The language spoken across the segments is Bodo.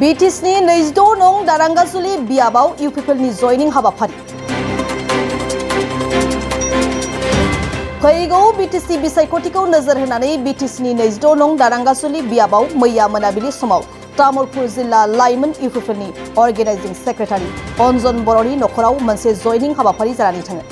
BTSनि 26 नं दारांगाजुलि बियाबाव इउपिपिएलनि जयनिं हाबाफारि फैगौ BTC बिसायख'थिखौ नोजोर होनानै BTSनि 26 नं दारांगाजुलि बियाबाव मैया मोनाबिलि समाव तामुलपुर जिल्ला लाइमोन इउपिपिएलनि अर्गेनाइजिं सेक्रेटारि अन्जन बर'नि नखराव मोनसे जयनिं हाबाफारि जानानै थाङो।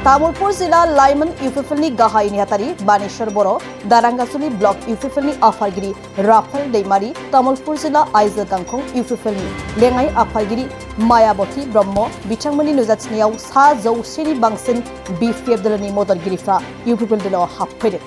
तामुलपुर जिल्ला लाइमोन इउपिपिएलनि गाहाय नेहाथारि बानेश्वर बर', दारांगाजुलि ब्लक इउपिपिएलनि आफादगिरि राफेल दैमारि, तामुलपुर जिल्ला आइजो गांखं इउपिपिएलनि लेङाइ आफादगिरि मायाबती ब्रह्म बिथांमोननि नुजाथिनायाव 100 नि बांसिन BPF दोलोनि मददगिरिफ्रा इउपिपिएल दोलोआव हाबफैदों।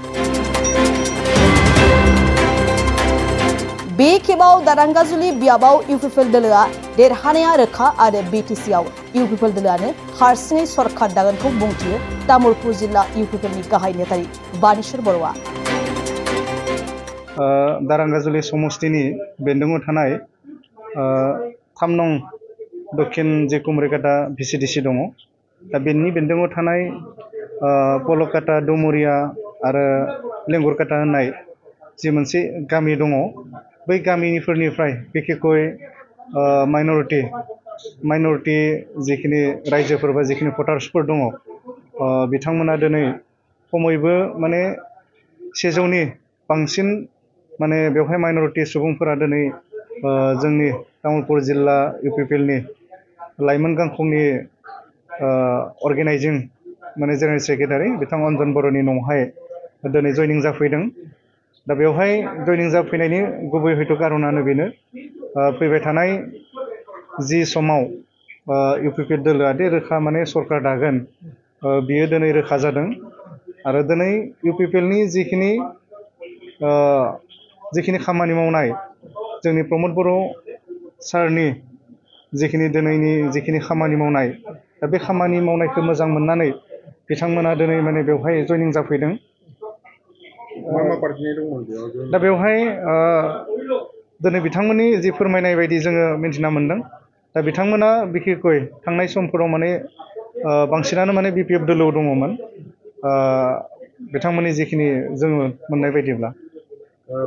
बे खेबाव दारांगाजुलि बियाबाव इउपिपिएल दोलोआ देरहानाया रोखा आरो BTCआव इउपिपिएल दोलोआनो हारसिङै सरकार दागोनखौ बुंथियो तामुलपुर जिल्ला इउपिपिएलनि गाहाय नेहाथारि बानेश्वर बर'आ। दारांगाजुलि समस्तिनि बेन्दोङाव थानाय 3 नं दक्षिण जे कुमरिकाटा VCDC दङ। दा बेनि बेन्दोङाव थानाय पलकाटा, डुमुरिया आरो लेंगुरकाटा होननाय जि मोनसे गामि दङ, बै गामिफोरनिफ्राय बिखेखय माइनरिटी जिखिनि रायजोफोर बा जिखिनि भटार्सफोर दङ, बिथांमोना दिनै खमैबो माने 100नि बांसिन माने बेवहाय माइनरिटी सुबुंफोरा दिनै जोंनि तामुलपुर जिल्ला इउपिपिएलनि लाइमोन गांखंनि अर्गेनाइजिं माने जेनेरेल सेक्रेटारि बिथां अन्जन बर'नि न'आवहाय दिनै जयनिं जाफैदों। दा बेवहाय जयनिं जाफैनायनि गुबै हयथ' कारनानो बेनो फैबाय थानाय जि समाव इउपिपिएल दोलोआ दे रोखा माने सरकार दागोन, बियो दिनै रोखा जादों। आरो दिनै इउपिपिएलनि जिखिनि खामानि मावनाय जोंनि प्रमद बर' सारनि जिखिनि दिनैनि जिखिनि खामानि मावनाय, दा बे खामानि मावनायखौ मोजां मोननानै बिथांमोना दिनै माने बेवहाय जयनिं जाफैदों। दा बेवहाय दिनै बिथांमोननि जि फोरमायनाय बायदि जोङो मिन्थिना मोन्दों। दा बिथांमोना बिखेखय थांनाय समफोराव माने बांसिनानो माने BPF दोलोआव दङमोन, बिथांमोननि जिखिनि जोङो मोननाय बायदिब्ला।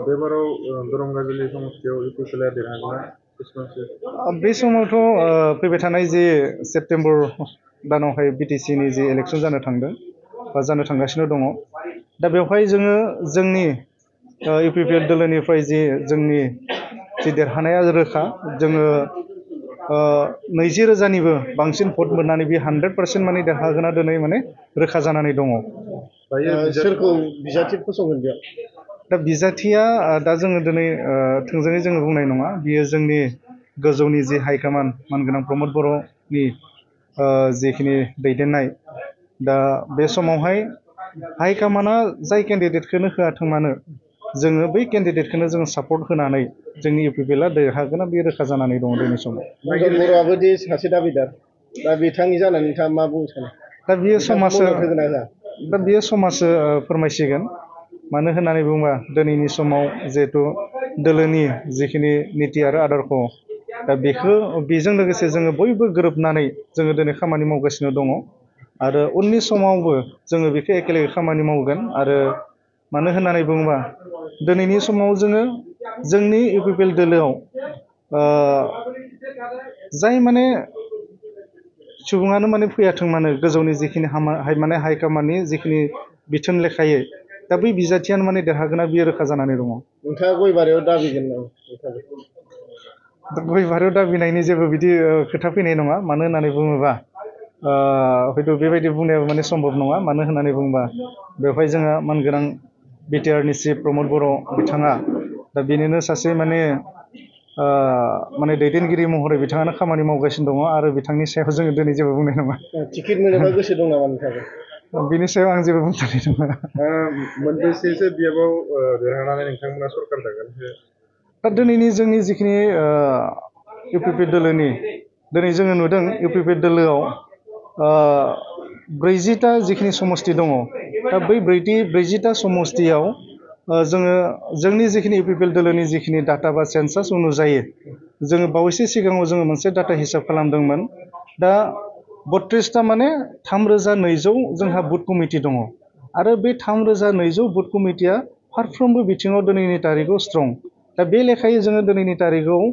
बेबाराव दारांगाजुलि समस्तियाव इउपिपिएलआ देरहागोन बे समावथ' फैबाय थानाय जे सेप्तेम्बर दानावहाय BTCनि जि इलेक्सन जानो थांदों बा जानो थांगासिनो दङ। दा बेवहाय जोङो जोंनि इउपिपिएल दोलोनिफ्राय जोंनि जि देरहानाया रोखा, जोङो 20,000निबो बांसिन भट मोननानै बे 100% माने देरहागोना दिनै माने रोखा जानानै दङ। सोरखौ बिजाथि फसंगोन बेयाव? दा बिजाथिया दा जोङो दिनै थोंजोङै जोङो बुंनाय नङा, बियो जोंनि गोजौनि जि हाइकमान मानगोनां प्रमद बर'नि जिखिनि दैदेननाय। दा बे समावहाय हाइकमाना जाय केन्डिडेटखौनो होआथों मानो जोङो बै केन्डिडेटखौनो जोङो सापर्ट होनानै जोंनि इउपिपिएलआ देरहागोना बे रोखा जानानै दङ दिनै समाव। अन्जन बर'आबो दि सासे दाबिदार, दा बिथांनि जानानै नोंथाङा मा बुंनो सानो? दा बियो समाजो फोरमायसिगोन। मानो होननानै बुङोबा दिनैनि समाव जिहेथु दोलोनि जिखिनि निति आरो आदर्श, दा बेजों लोगोसे जोङो बयबो गोरोबनानै जोङो दिनै खामानि मावगासिनो दङ। आरो उननि समावबो जोङो बेखौ एखेलगे खामानि मावगोन। आरो मानो होननानै बुङोबा दिनैनि समाव जोङो जोंनि इउपिपिएल दोलोआव जाय माने सुबुङानो माने फैयाथों मानो गोजौनि जिखिनि माने हाइकमान्डनि जिखिनि बिथोन लेखायै, दा बै बिजाथियानो माने देरहागोना बियो रोखा जानानै दङ। नोंथाङा गयबारियाव दाबिगोन नामा? गयबारियाव दाबिनायनि जेबो बिदि खोथा फैनाय नङा। मानो होननानै बुङोबा हयथ' बेबायदि बुंनायाबो माने सम्भब नङा। मानो होननानै बुङोबा बेवहाय जोंहा मानगोनां बिटिआरनि चिफ प्रमद बर' बिथाङा, दा बेनिनो सासे माने दैदेनगिरि महरै बिथाङानो खामानि मावगासिनो दङ। आरो बिथांनि सायाव जोङो दिनै जेबो बुंनाय नङा। टिकेट मोनोबा गोसो दं नामा नोंथाङा? बिनि सायाव आं जेबो बुंथ'नाय नङा। मोनबेसेसो बियाबाव देरहानानै नोंथांमोना सरकार दागोन? दा दिनैनि जोंनि जिखिनि इउपिपिएल दोलोनि दिनै जोङो नुदों इउपिपिएल दोलोआव 40टा जिखिनि समस्ति दङ, दा बै 40टा समस्तियाव जोङो जोंनि जिखिनि इउपिपिएल दोलोनि जिखिनि डाटा बा सेन्सास अनुजायै जोङो बावैसो सिगाङाव जोङो मोनसे डाटा हिसाब खालामदोंमोन। दा 32टा माने 3,200 जोंहा बुथ कमिटि दङ। आरो बे 3,200 बुथ कमिटिया फारफ्रोमबो बिथिङाव दिनैनि तारिखाव स्ट्रं दा बे लेखायै जोङो दिनैनि तारिखाव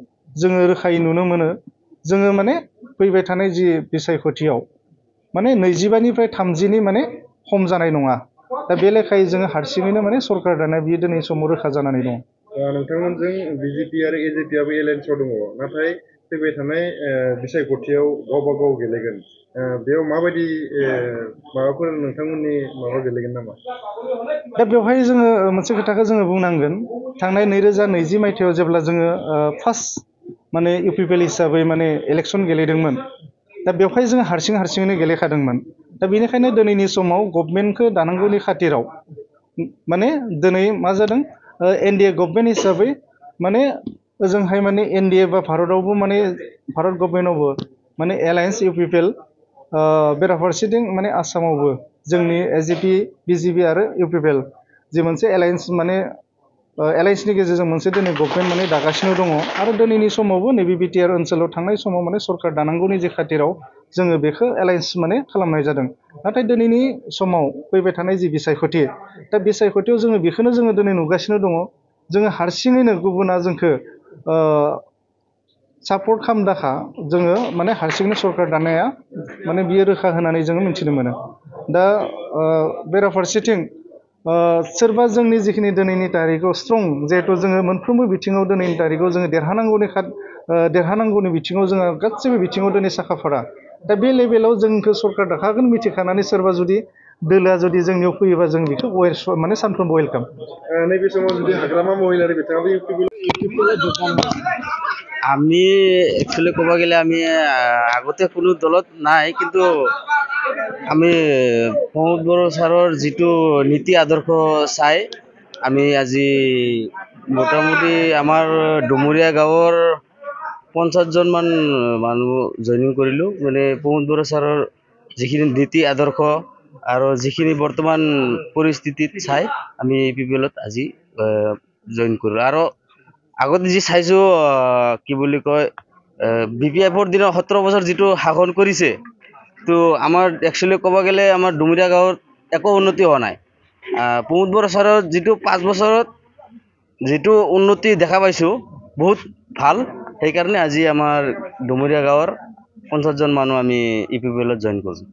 जोङो रोखायै नुनो मोनो जोङो माने फैबाय थानाय जि बिसायख'थियाव माने 25निफ्राय 30नि माने खम जानाय नङा दा बे लेखायै जोङो हारसिङैनो माने सरकार दानाया बियो दिनै समाव रोखा जानानै दं नोंथांमोनजों बिजेपि आरो एजेपिआबो एलायन्सआव दङ नाथाय फैबाय थानाय बिसायख'थियाव गावबा गाव गेलेगोन बेयाव माबायदि माबाफोर नोंथांमोननि माबा गेलेगोन नामा दा बेवहाय जोङो मोनसे खोथाखौ जोङो बुंनांगोन थांनाय 2020 मायथाइयाव जेब्ला जोङो फार्स्ट माने इउपिपिएल हिसाबै माने इलेक्सन गेलेदोंमोन दा बेवहाय जोङो हारसिङैनो गेलेखादोंमोन दा बेनिखायनो दिनैनि समाव गभर्नमेन्टखौ दानांगौनि खाथिराव माने दिनै मा जादों एनडिए गभर्नमेन्ट हिसाबै माने ओजोंहाय माने एनडिए बा भारतआवबो माने भारत गभर्नमेन्टआवबो माने एलायन्स इउपिपिएल बेराफारसेथिं माने आसामावबो जोंनि एजिपि बिजेपि आरो इउपिपिएल जि मोनसे एलायन्स माने एलायन्सनि गेजेरजों मोनसे दिनै गभर्नमेन्ट माने दागासिनो दङ आरो दिनैनि समावबो नैबे बिटिआर ओनसोलाव थांनाय समाव माने सरकार दानांगौनि जे खाथिराव जोङो बेखौ एलायन्स माने खालामनाय जादों नाथाय दिनैनि समाव फैबाय थानाय जि बिसायख'थि दा बिसायख'थियाव जोङो बेखौनो जोङो दिनै नुगासिनो दङ जोङो हारसिङैनो गुबुना जोंखौ सापर्ट खालामदाखा जोङो माने हारसिङैनो सरकार दानाया माने बियो रोखा होनानै जोङो मिथिनो मोनो दा बेराफारसेथिं सोरबा जोंनि जिखिनि दिनैनि तारिखाव स्ट्रं जिहेतु जोङो मोनफ्रोमबो बिथिङाव दिनैनि तारिखाव जोङो देरहानांगौनि बिथिङाव जोङो गासैबो बिथिङाव दिनै साखाफारा दा बे लेभेलाव जोंखौ सरकार दाखागोन मिथिखानानै सोरबा जुदि दोलोआ जुदि जोंनियाव फैयोबा जों बेखौ माने सानफ्रोमबो वेलकाम नैबे समाव जुदि हाग्रामा महिलारि बिथाङाबो আমি একচুয়ালি ক'ব গেলে আমি আগতে কোনো দলত নাই কিন্তু আমি প্ৰমোদ বড়ো ছাৰৰ যিটো নীতি আদৰ্শ চাই আমি আজি মোটামুটি আমাৰ ডুমুৰীয়া গাঁৱৰ 50জন মান মানুহ জইনিং কৰিলোঁ মানে প্ৰমোদ বড়ো ছাৰৰ যিখিনি নীতি আদৰ্শ আৰু যিখিনি বৰ্তমান পৰিস্থিতিত চাই আমি পিপিএলত আজি জইন কৰিলোঁ আৰু আগতে যি চাইছোঁ কি বুলি কয় বিপিএফৰ দিনত 17 বছৰ যিটো শাসন কৰিছে তো আমাৰ একচুয়ালি ক'ব গেলে আমাৰ ডুমুৰীয়া গাঁৱত একো উন্নতি হোৱা নাই প্ৰমোদ বড়ো ছাৰৰ যিটো 5 বছৰত যিটো উন্নতি দেখা পাইছোঁ বহুত ভাল সেইকাৰণে আজি আমাৰ ডুমুৰীয়া গাঁৱৰ 50জন মানুহ আমি ইপিপিএলত জইন কৰিছোঁ